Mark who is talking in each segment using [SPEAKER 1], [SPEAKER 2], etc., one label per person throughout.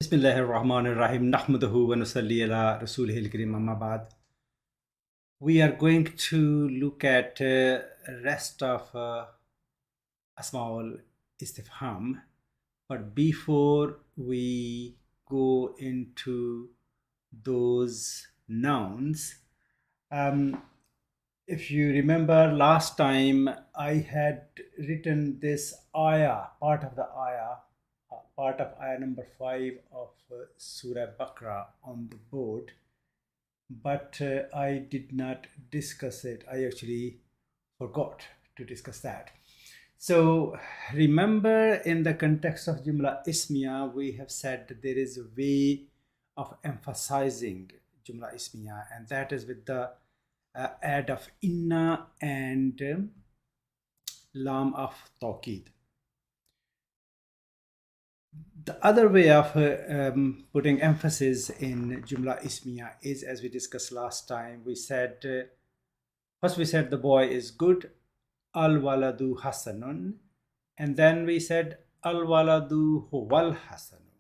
[SPEAKER 1] Bismillahirrahmanirrahim. Nahmaduhu wa nusalli ala rasulihil kareem amma ba'd. We are going to look at rest of Asmaul Istifham. But before we go into those nouns, um, if you remember last time I had written this ayah, part of ayah number 5 of Surah Baqarah on the board, but I did not discuss it. I actually forgot to discuss that. So remember, in the context of Jumla Ismiya, we have said that there is a way of emphasizing Jumla Ismiya, and that is with the add of inna and lam of tawqid. The other way of putting emphasis in Jumla Ismiya is, as we discussed last time, we said, first we said the boy is good, al-waladu hasanun, and then we said al-waladu huwal hasanu.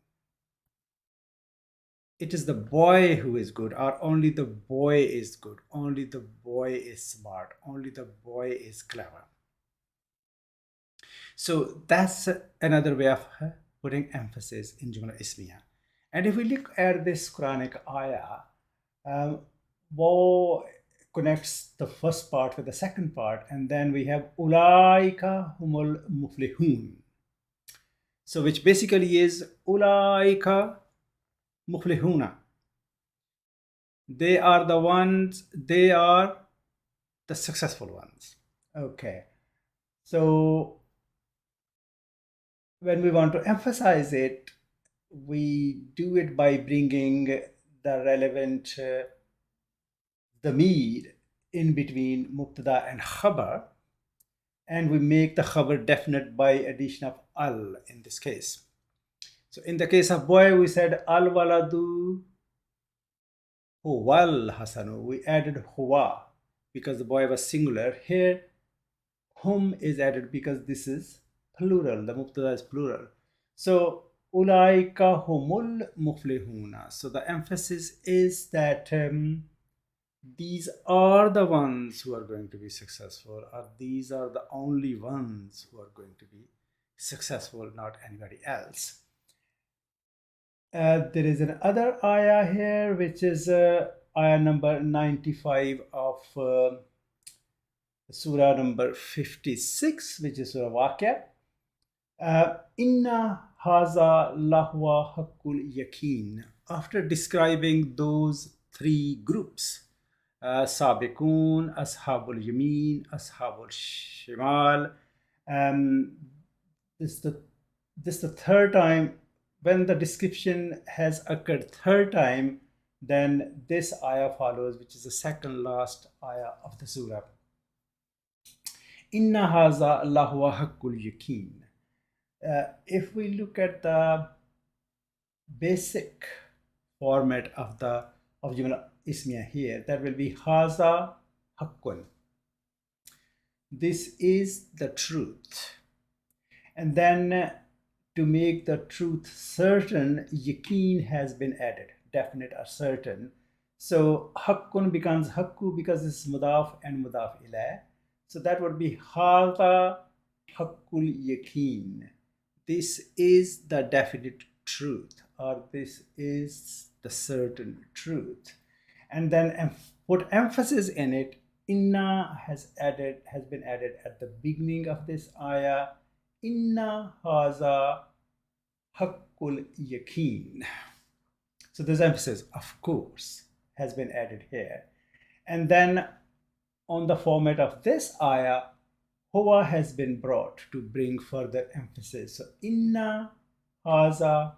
[SPEAKER 1] It is the boy who is good, or only the boy is good, only the boy is smart, only the boy is clever. So that's another way of putting emphasis in Jumla Ismiya. And if we look at this Quranic ayah, wo connects the first part with the second part, and then we have Ulaika humul muflihun. So which basically is Ulaika muflihuna. They are the ones, they are the successful ones. Okay. So when we want to emphasize it, we do it by bringing the relevant damir in between mubtada and khabar, and we make the khabar definite by addition of al in this case. So in the case of boy, we said al waladu huwal hasanu. We added huwa because the boy was singular. Here hum is added because this is plural, the mubtada is plural. So ulaika humul muflihuna. So the emphasis is that these are the ones who are going to be successful, or these are the only ones who are going to be successful, not anybody else. There is another ayah here, which is ayah number 95 of surah number 56, which is Surah Waqia. Inna haza lahwa haqqul yaqeen. After describing those three groups, Sabiqun, Ashabul Yamin, Ashabul Shimal, this is the third time. When the description has occurred third time, then this ayah follows, which is the second last ayah of the surah. Inna haza lahwa haqqul yaqeen. If we look at the basic format of Jumla Ismiya here, that will be haza haqqun. This is the truth. And then to make the truth certain, yaqeen has been added, definite or certain. So haqqun becomes haqqu because it's mudaf and mudaf ilayh. So that would be hadha haqqul yaqeen. This is the definite truth, or this is the certain truth. And then put emphasis in it. Inna has been added at the beginning of this ayah. Inna haza haqqul yaqeen. So this emphasis, of course, has been added here. And then on the format of this ayah, huwa has been brought to bring further emphasis. So inna haza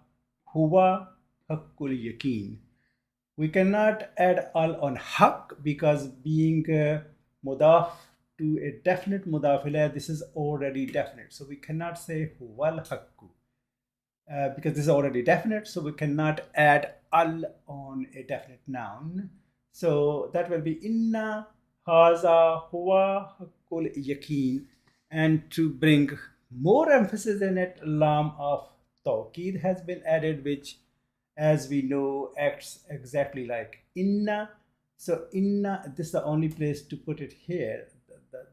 [SPEAKER 1] huwa haqqul yaqeen. We cannot add al on haqq because being mudaf to a definite mudaf ilayh, this is already definite. So we cannot say huwal haqqu because this is already definite. So we cannot add al on a definite noun. So that will be inna haza huwa haqqul yaqeen. And to bring more emphasis in it, lam of tawqid has been added, which as we know, acts exactly like inna. So inna, this is the only place to put it here,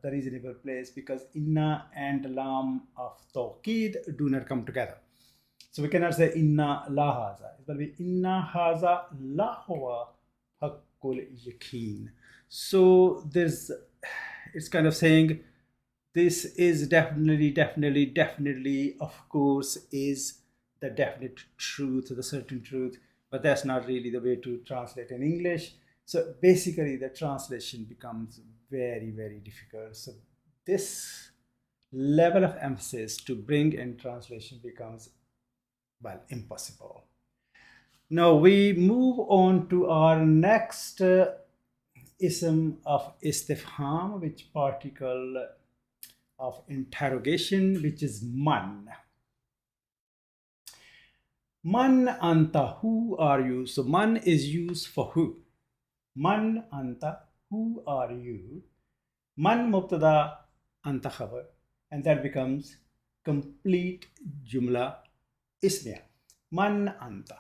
[SPEAKER 1] the reasonable place, because inna and lam of tawqid do not come together. So we cannot say inna la haza. It will be inna haza la huwa haqqul yaqeen. So there's, it's kind of saying this is definitely, of course, is the definite truth, the certain truth, but that's not really the way to translate in English. So basically the translation becomes very difficult. So this level of emphasis to bring in translation becomes, well, impossible. Now we move on to our next ism of istifham, which particle of interrogation, which is man. Man anta, who are you? So man is used for who. Man anta, who are you? Man mubtada, anta khabar, and that becomes complete jumla ismiya. Man anta,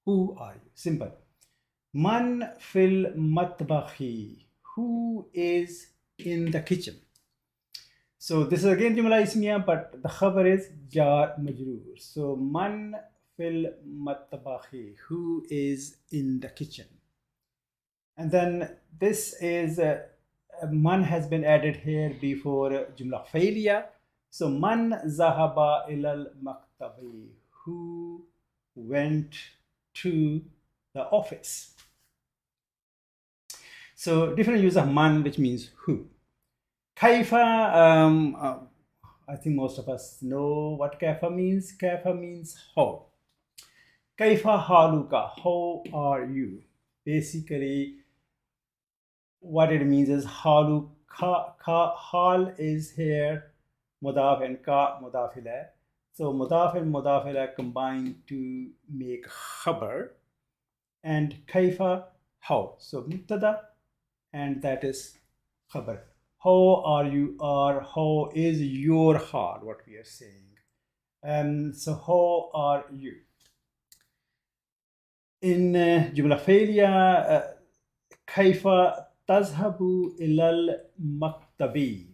[SPEAKER 1] who are you? Simple. Man fil matbakhi, who is in the kitchen. So this is again jumla ismiya, but the khabar is jar majroor. So man fil matbakhi, who is in the kitchen. And then this is man has been added here before jumla failure. So man zahaba ilal maktabi, who went to the office. So different use of man, which means who. Kaifa, I think most of us know what kaifa means. Kaifa means how. Kaifa haluka, how are you? Basically, what it means is halu, hal is here, mudaf and ka mudaf ilayh. So mudaf and mudaf ilayh combine to make khabar, and kaifa, how. So mubtada, and that is khabar. How are you, or how is your hal, what we are saying. So how are you? In jumla failure, kaifa tazhabu ilal maktabi,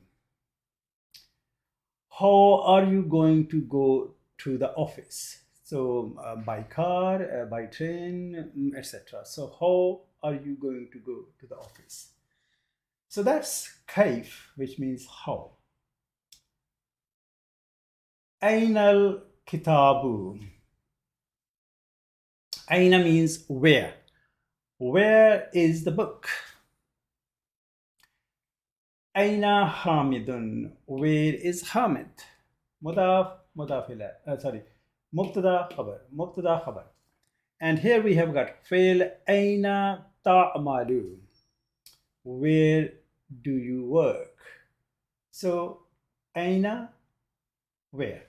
[SPEAKER 1] how are you going to go to the office? So by car, by train, etc. So how are you going to go to the office? So that's kaif, which means how. Ainal kitabu. Aina means where. Where is the book? Aina Hamidun, where is Hamid? Mudaf, mudaf ilayh. Sorry, mubtada khabar. And here we have got fail. Aina ta'malu, where do you work? So aina, where.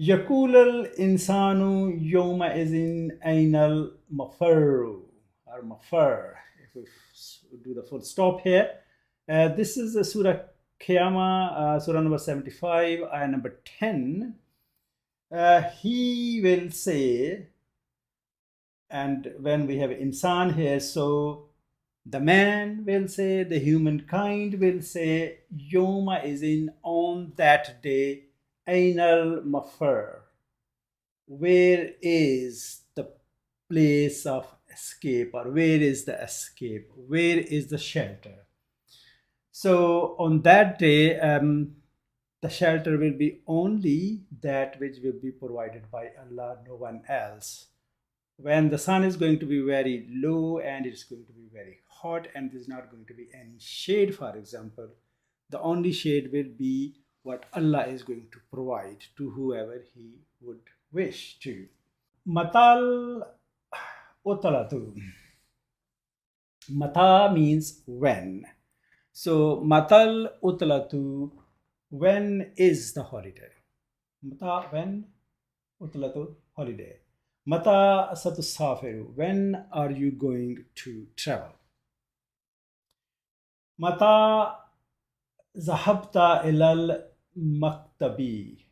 [SPEAKER 1] Yakul al insanu yawma izin ainal mafarru, or mafar. If we do the full stop here, this is the Surah Qiyamah, Surah number 75, ayah number 10. He will say, and when we have insan here, so the man will say, the humankind will say, Yoma is in, on that day, Ainal Mafar, where is the place of escape, or where is the escape, where is the shelter? So on that day, the shelter will be only that which will be provided by Allah, no one else. When the sun is going to be very low and it's going to be very hot and there's not going to be any shade, for example, the only shade will be what Allah is going to provide to whoever He would wish to. Matal utalatu. Mata means when. So matal utalatu, when is the holiday? Mata, when, utalatu, holiday. Mata satusafiru, when are you going to travel? Mata zahabta ilal maktabi,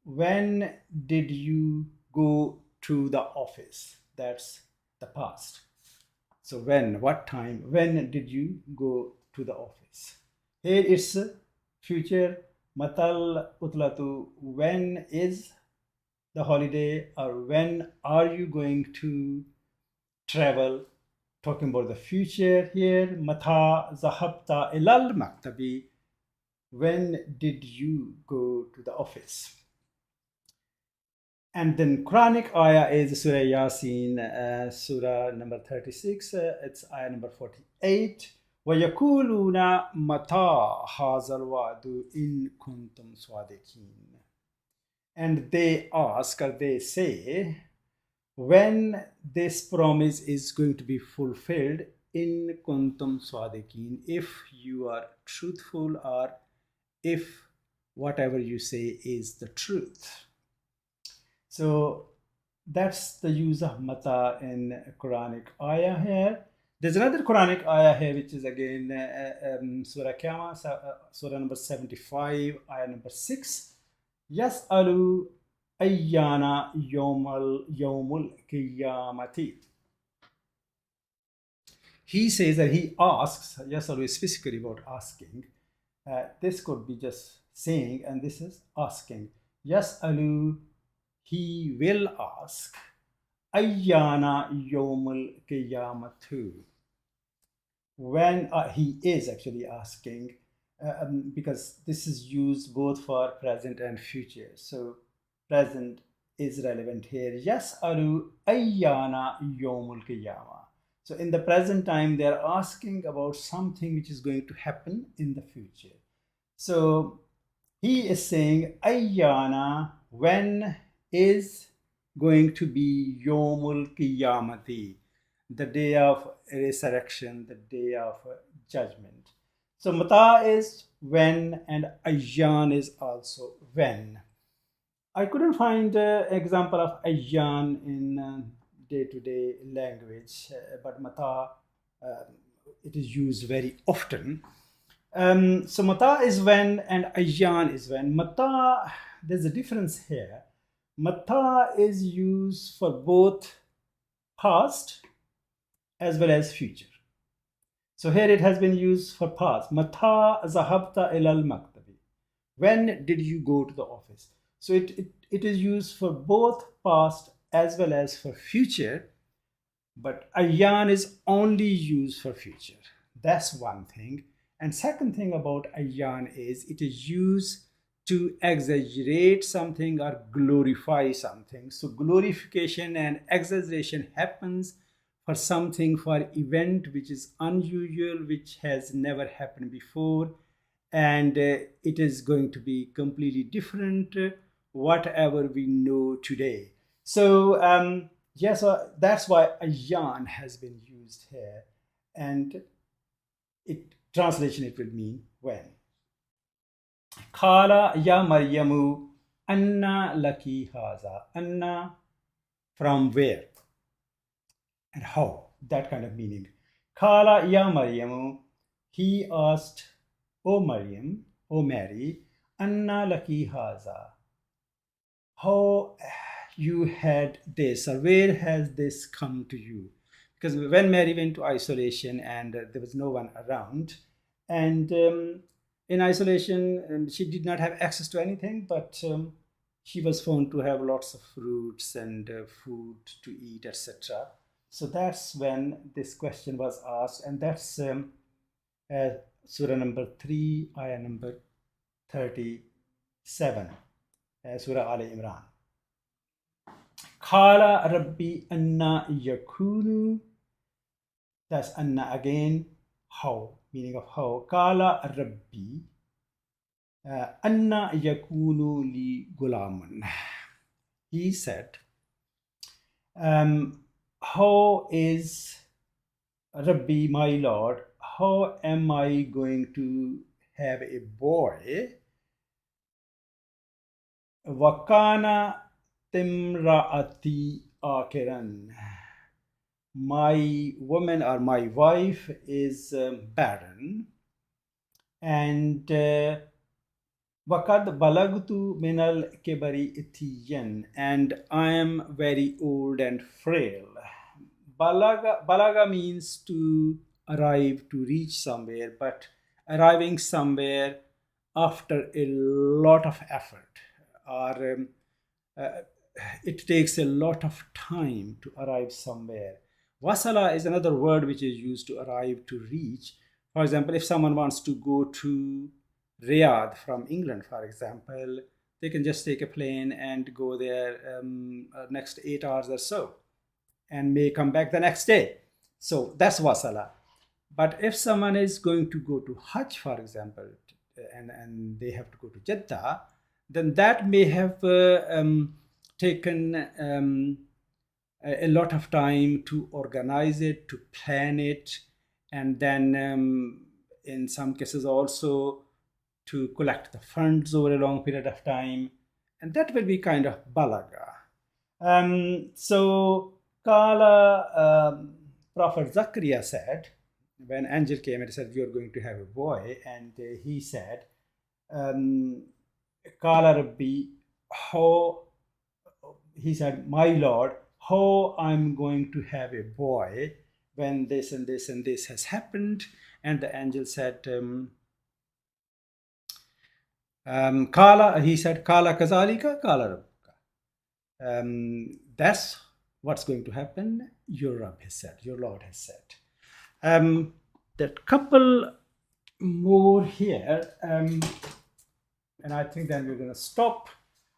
[SPEAKER 1] when did you go to the office. That's the past. So when, what time, when did you go to the office? Here it's future. Matal utlatu, when is the holiday, or when are you going to travel? Talking about the future here. Mata zahabta ilal maktabi, when did you go to the office? And then Quranic ayah is Surah Yasin, Surah number 36, it's ayah number 48. وَيَقُولُونَ مَتَى هَذَا الْوَعْدُ إِن كُنْتُمْ صَادِقِينَ. And they ask, or they say, when this promise is going to be fulfilled, in kuntum swadiqin, if you are truthful, or if whatever you say is the truth. So that's the use of mata in Quranic ayah here. There's another Quranic ayah here, which is again Surah Qiyamah, Surah number 75, ayah number 6. Yas'alu ayyana yawmul qiyamati. He says that he asks, Yas'alu is specifically about asking. This could be just saying, and this is asking. Yas'alu, he will ask, ayyana yawmul qiyamatu. When he is actually asking, because this is used both for present and future. So present is relevant here. Yas'alu ayyana yawmul qiyamah. So in the present time, they are asking about something which is going to happen in the future. So he is saying, ayyana, when is going to be yawmul qiyamati, the day of resurrection, the day of judgment. So mata is when, and ayyan is also when. I couldn't find an example of ayyan in day-to-day language, but mata, it is used very often. So mata is when, and ayyan is when. Mata, there's a difference here. Mata is used for both past as well as future. So here it has been used for past. Mata zahabta ilal maktabi. When did you go to the office? So it is used for both past as well as for future, but ayyan is only used for future. That's one thing. And second thing about ayyan is it is used to exaggerate something or glorify something. So glorification and exaggeration happens for something, for event which is unusual, which has never happened before, and it is going to be completely different whatever we know today. So yes, that's why ayyan has been used here, and translation it will mean when. Khala ya Maryamu anna laki haza. Anna, from where and how, that kind of meaning. Khala ya Maryamu, he asked, O Maryam, O Mary, anna laki haza, how you had this, or where has this come to you? Because when Mary went to isolation and there was no one around, and in isolation she did not have access to anything, but she was found to have lots of fruits and food to eat, etc. So that's when this question was asked, and that's Surah number 3, ayah number 37, Surah Al Imran. Khala Rabbi anna yakunu. That's anna again, how, meaning of how. Kala Rabbi anna yakunu li gulamun. He said, how is Rabbi, my Lord, how am I going to have a boy? Wakana timraati akiran. My woman, or my wife, is barren, and Wakad balagtu minal kebari itiyan, and I am very old and frail. Balaga means to arrive, to reach somewhere, but arriving somewhere after a lot of effort, or uh, it takes a lot of time to arrive somewhere. Wasala is another word which is used to arrive, to reach. For example, if someone wants to go to Riyadh from England, for example, they can just take a plane and go there next 8 hours or so, and may come back the next day. So that's wasala. But if someone is going to go to Hajj, for example, and they have to go to Jeddah, then that may have taken a lot of time to organize it, to plan it, and then in some cases also to collect the funds over a long period of time. And that will be kind of balaga. So Kala, Prophet Zakaria said, when angel came and said, "You are going to have a boy," and he said, Kala Rabbi, how, he said, "My Lord, how I'm going to have a boy when this and this and this has happened?" And the angel said, Kala, he said, Kala Kazalika, Kala Rabbuka. That's what's going to happen. Your Rabb has said, your Lord has said. That couple more here, and I think then we're going to stop.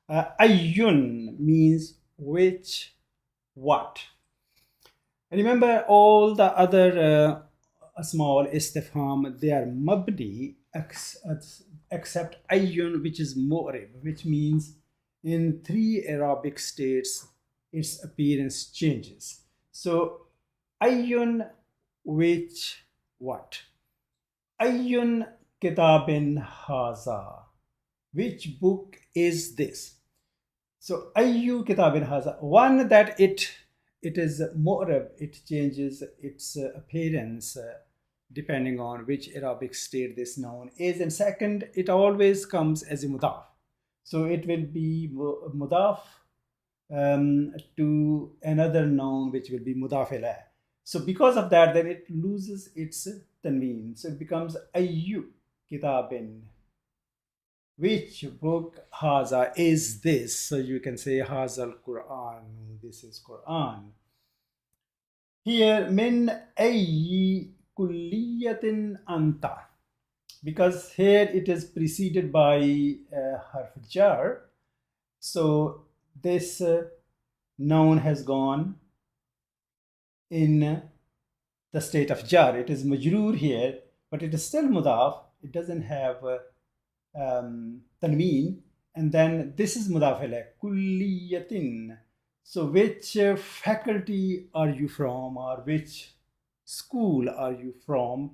[SPEAKER 1] Ayun means which, what. Remember all the other small istifham, they are mabni except ayun, which is mu'rib, which means in 3 Arabic states its appearance changes. So ayun, which, what. Ayun kitabin haza, which book is this? So ayu kitabin haza, one, that it is mu'rab, it changes its appearance depending on which Arabic state this noun is, and second, it always comes as a mudaf, so it will be mudaf to another noun which will be mudaf ilayh. So because of that, then it loses its tanween, so it becomes ayu kitabin, which book haza is this. So you can say haza al-Quran, this is Quran. Here min ayyi kulliyatin anta, because here it is preceded by harf jar, so this noun has gone in the state of jar. It is majroor here, but it is still mudaf. It doesn't have tanween, and then this is mudaf ilayh, kulliyatin. So which faculty are you from, or which school are you from?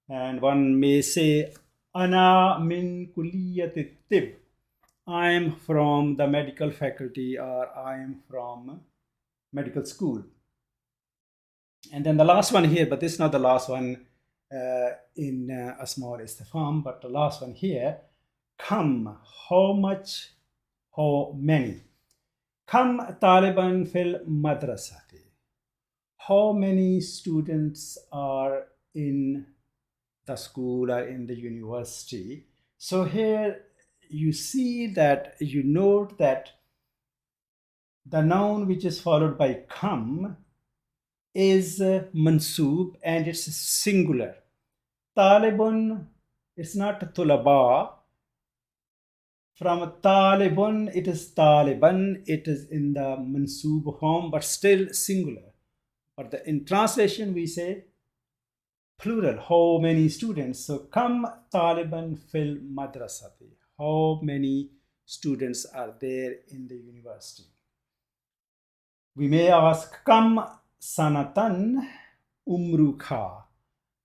[SPEAKER 1] And one may say, ana min kulliyat tib, I am from the medical faculty, or I am from medical school. And then the last one here, but this is not the last one in a small istifham, but the last one here, come, how much, how many. Come taliban fil madrasati, how many students are in the school or in the university. So here you see that, you note that the noun which is followed by come is mansoob, and it's singular. Talibun, it's not tulaba. From talibun, it is taliban, it is in the mansoob form, but still singular. But in translation, we say plural, how many students. So come taliban fil madrasati, how many students are there in the university. We may ask, come sanatan umruka.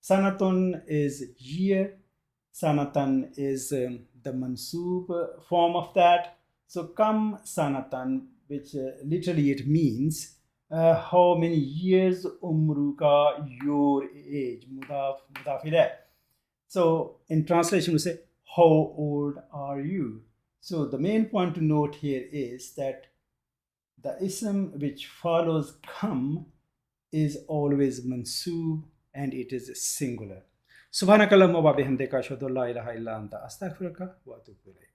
[SPEAKER 1] Sanatun is year, sanatan is the mansoob form of that. So come sanatan, which literally it means how many years, umruka, your age, mudaf ilayh. So in translation we say how old are you? So the main point to note here is that the ism which follows come is always mansoob and it is singular. Subhanakallahumma wa bihamdika ashhadu an la ilaha illa anta astaghfiruka wa atubu ilayk.